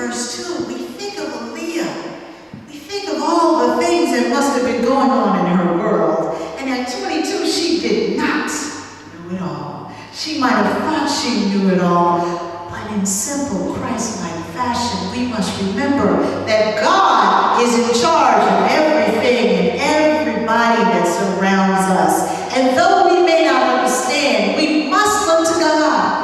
verse 2, we think of Aaliyah. We think of all the things that must have been going on in her world. And at 22, she did not know it all. She might have thought she knew it all, but in simple Christ-like fashion, we must remember that God is in charge of everything and everybody that surrounds us. And though we may not understand, we must look to God.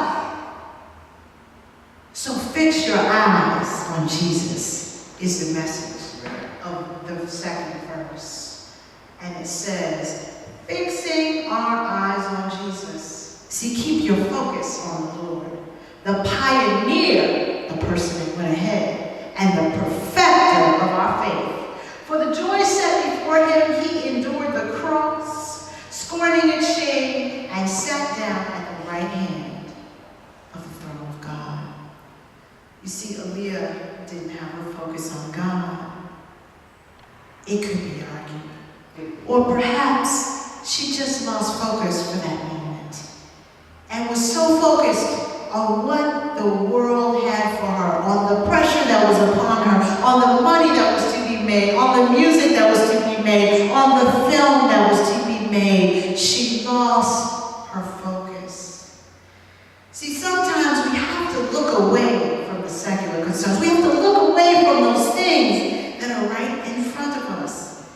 So fix your eyes on Jesus is the message of the second verse. And it says, fixing our eyes on Jesus. See, keep your focus on the Lord, the pioneer, the person that went ahead, and the perfecter of our faith. For the joy set before him, he endured the cross, scorning its shame, and sat down at the right hand of the throne of God. You see, Aaliyah didn't have her focus on God. It could be argued. Or perhaps she just lost focus for that moment and was so focused on what the world had for her, on the pressure that was upon her, on the money that was to be made, on the music that was to be made, on the film that was to be made. She lost her focus. See, sometimes we have to look away from the secular concerns. We have to look away from those things that are right in front of us.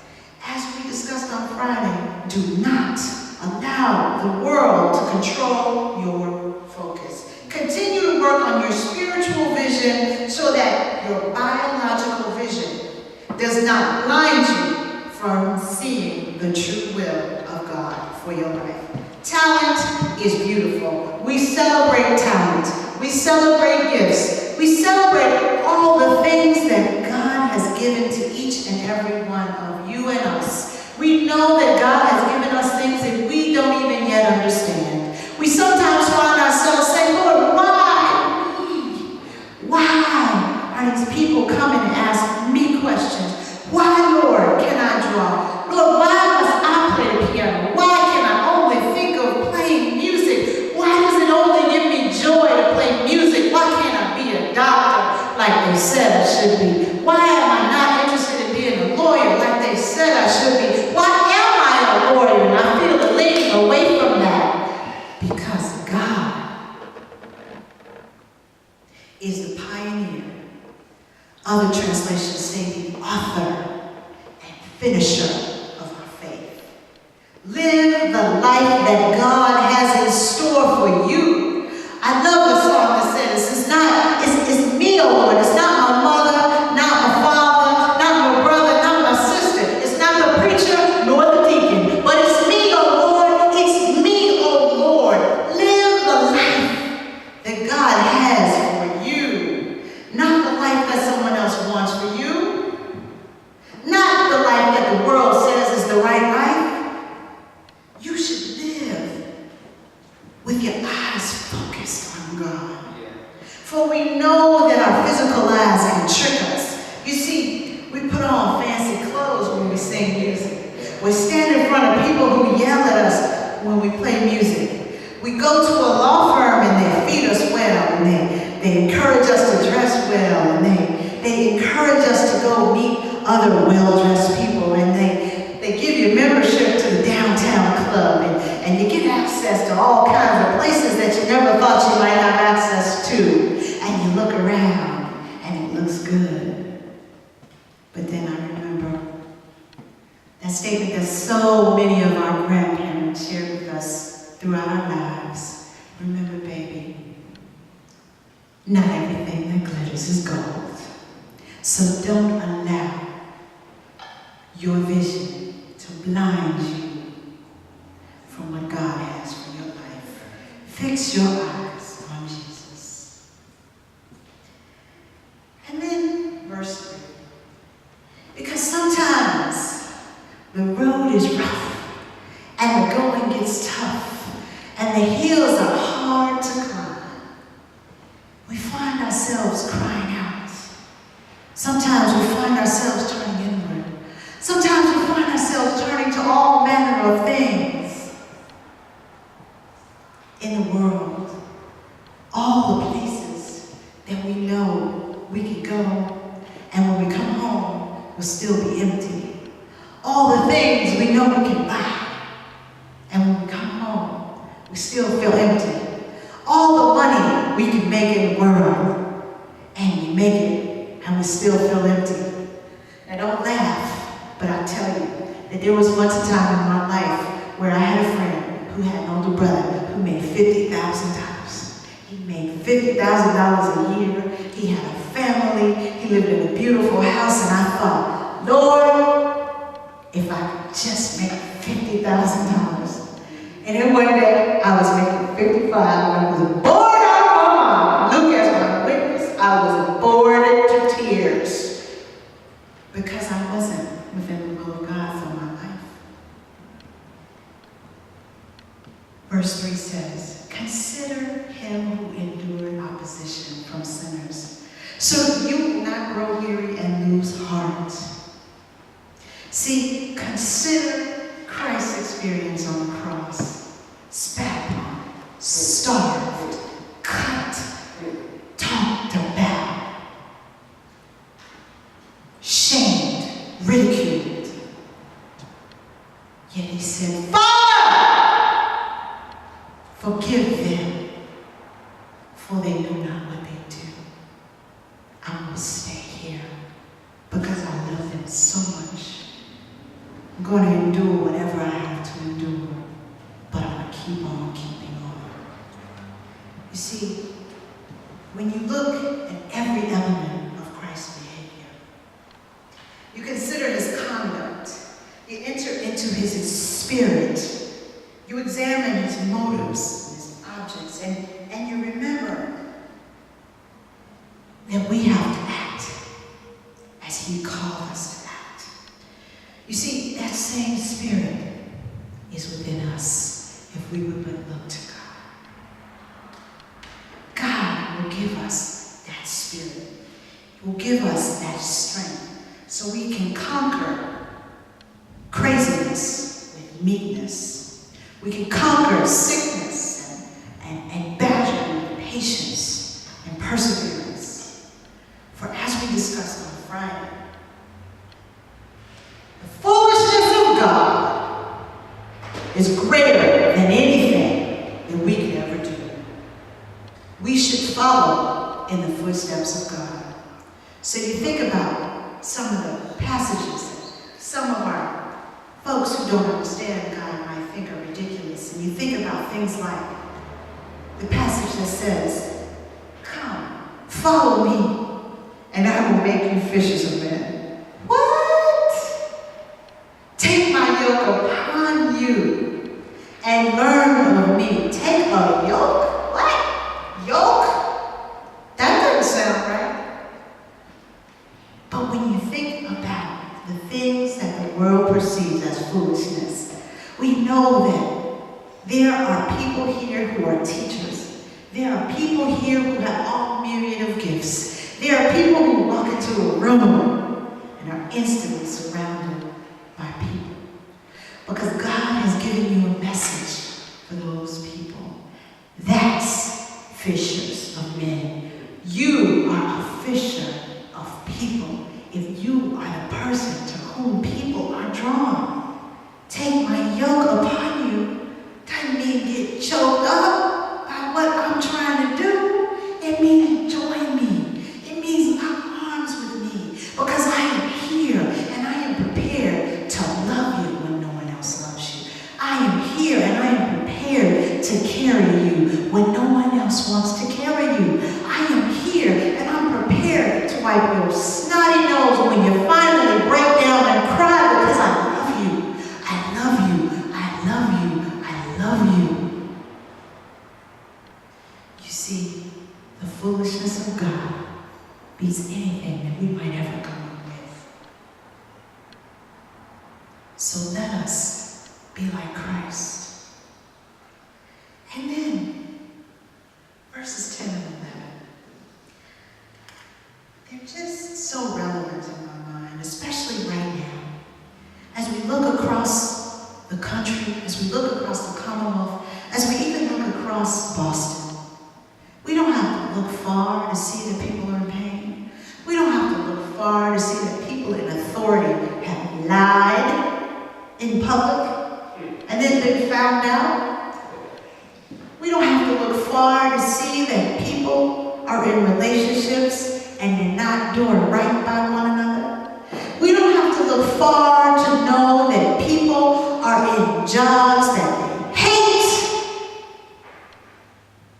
As we discussed on Friday, do not allow the world to control your focus. Continue to work on your spiritual vision so that your biological vision does not blind you from seeing the true will of God for your life. Talent is beautiful. We celebrate talent. We celebrate gifts. We celebrate all the things that God has given to each and every one of you and us. We know that God has given us things that we don't even yet understand. We sometimes find ourselves saying, Lord, why me? Why are these people coming and asking me questions? Why, Lord, can I draw? Lord, why must I play the piano? Why can I only think of playing music? Why does it only give me joy to play music? Why can't I be a doctor like they said I should be? Why am I not interested in being a lawyer like they said I should be? Why am I a lawyer and I feel the leaning away from that? Because God is the pioneer. Other translations say the author and finisher of our faith. Live the life that God has in store for you. I love the song that says, it's me, oh Lord. It's not my mother, not my father, not my brother, not my sister. It's not the preacher nor the deacon. But it's me, oh Lord. It's me, oh Lord. Live the life that God has for you. Not the life that someone else wants for you. Not the life that the world says is the right life. You should live with your eyes focused on God. For we know that our physical eyes can trick us. You see, we put on fancy clothes when we sing music. We stand in front of people who yell at us when we play music. We go to a law firm and they feed us well, and they encourage us to dress well, and they encourage us to go meet other well-dressed people, and they give you membership to the downtown club, and you get access to all kinds of places that you never thought you might have access to. And you look around, and it looks good. But then I remember that statement that so many of our grandparents shared with us throughout our lives. Remember, baby, not everything that glitters is gold. So don't allow your vision to blind you from what God has for your life. Fix your eyes on Jesus. And then verse 3. Because sometimes the road is rough and the going gets tough and the hills are hard to climb. We find ourselves crying out. Sometimes we find ourselves turning inward. Sometimes we find ourselves turning to all manner of things in the world. All the places that we know we could go all the things we know we can buy. And when we come home, we still feel empty. All the money we can make in the world, and we make it, and we still feel empty. Now don't laugh, but I tell you that there was once a time in my life where I had a friend who had an older brother who made $50,000. He made $50,000 a year. He had a family. He lived in a beautiful house, and I thought, Lord, if I could just make $50,000. And then one day, I was making 55, and I was bored out of my mind. Luke as my witness, I was bored to tears because I wasn't within the will of God for my life. Verse 3 says, consider him who endured opposition from sinners, so you will not grow weary and lose heart. See, consider Christ's experience on the cross. Spat upon, starved, cut, talked about, shamed, ridiculed. Yet he said, Father, forgive them, for they know not what they do. I will stay here because I love them so much. I'm going to endure whatever I have to endure, but I'm going to keep on keeping on. You see, when you look at every element of Christ's behavior, you consider his conduct, you enter into his spirit, you examine his motives, his objects, and you remember that we have to act as he called us to act. You see, that same spirit is within us if we would but look to God. God will give us that spirit. He will give us that strength so we can conquer craziness with meekness. We can conquer sickness and badgering with patience and perseverance. For as we discussed on Friday, the foolishness of God is greater than anything that we could ever do. We should follow in the footsteps of God. So you think about some of the passages that some of our folks who don't understand God might think are ridiculous. And you think about things like the passage that says, come, follow me, and I will make you fishers of men. What? Take my yoke upon you and learn of me. Take a yoke? What? Yoke? That doesn't sound right. But when you think about the things that the world perceives as foolishness, we know that there are people here who are teachers. There are people here who have all myriad of gifts. There are people who walk into a room and are instantly surrounded by people. Because God has given you a message for those people. That's fishers of men. You are a fisher of people if you are the person to whom people are drawn. Take my yoke upon you doesn't mean get choked up by what I'm trying to do. It means join me. It means lock arms with me because I am here and I am prepared to love you when no one else loves you. I am here and I am prepared to carry you when no one else wants to carry you. I am here and I'm prepared to wipe your snotty nose when you finally break down and cry because I love you. I love you. I love you. I love you. You see, the foolishness of God beats anything that we might ever come up with. So let us be like Christ. And then, verses 10 and 11. They're just so relevant in my mind, especially right now. As we look across the country, as we look across the Commonwealth, as we even look across Boston, we don't have to look far to see that people are in pain. We don't have to look far to see that people in authority have lied, in public and then been found out. We don't have to look far to see that people are in relationships and they're not doing right by one another. We don't have to look far to know that people are in jobs that they hate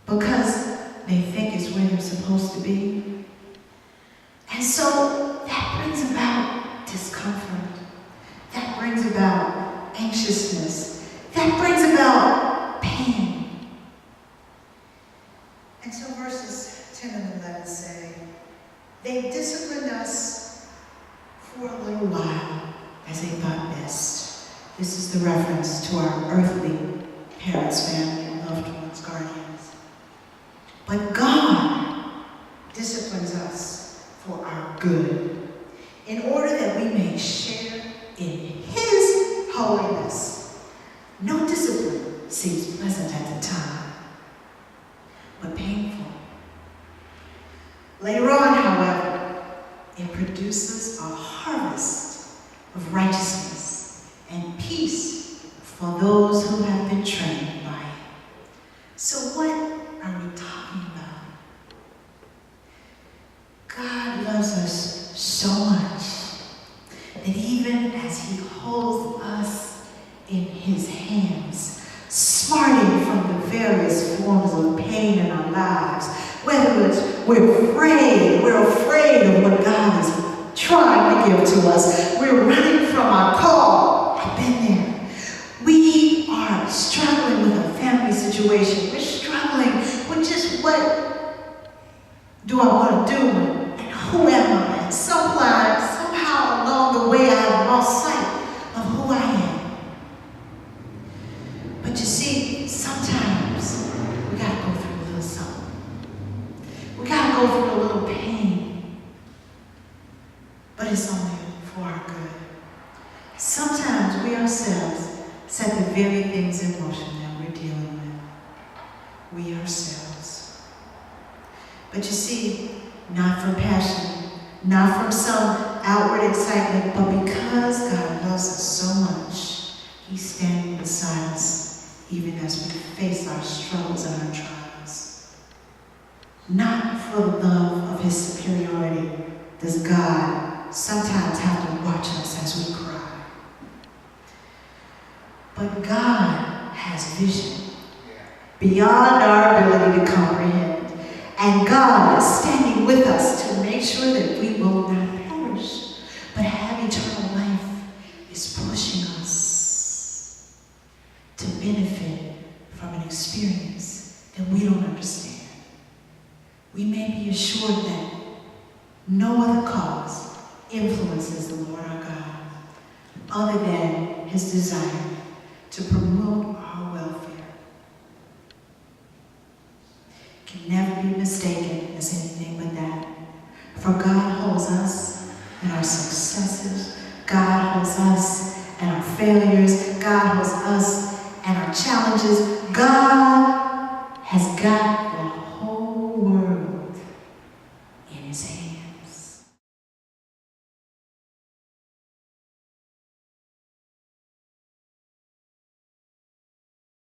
because they think it's where they're supposed to be. And so that brings about discomfort. That brings about anxiousness. That brings about pain. And so verses 10 and 11 say, they disciplined us for a little while as they thought best. This is the reference to our earthly parents, family, loved ones, guardians. But God disciplines us for our good, in order that we may share in His holiness. No discipline seems pleasant at the time, but painful. Later on, however, it produces a harvest of righteousness and peace for those who have been trained by it. So what are we talking about? God loves us so much that even as He holds us in His hands, smarting from the various forms of pain in our lives, whether it's we're afraid of what God is trying to give to us, we're running from our call. I've been there. We are struggling with a family situation. We're struggling with just what do I want to do and who am I? And somehow along the way I've lost sight of who I am. But you see, sometimes we got to go through a little something. We got to go through a little pain. But it's only for our good. Sometimes we ourselves set the very things in motion that we're dealing with. We ourselves. But you see, not from passion, not from some outward excitement, but because God loves us so much, He's standing beside us, even as we face our struggles and our trials. Not for the love of His superiority does God sometimes have to watch us as we cry. But God has vision beyond our ability to comprehend. And God is standing with us to make sure that we will not perish, but have eternal life. Is pushing us to benefit from an experience that we don't understand. We may be assured that no other cause influences the Lord our God other than His desire to promote our welfare. Can never be mistaken as anything but that. For God holds us in our successes. God holds us in our failures. God holds us in our challenges. God has got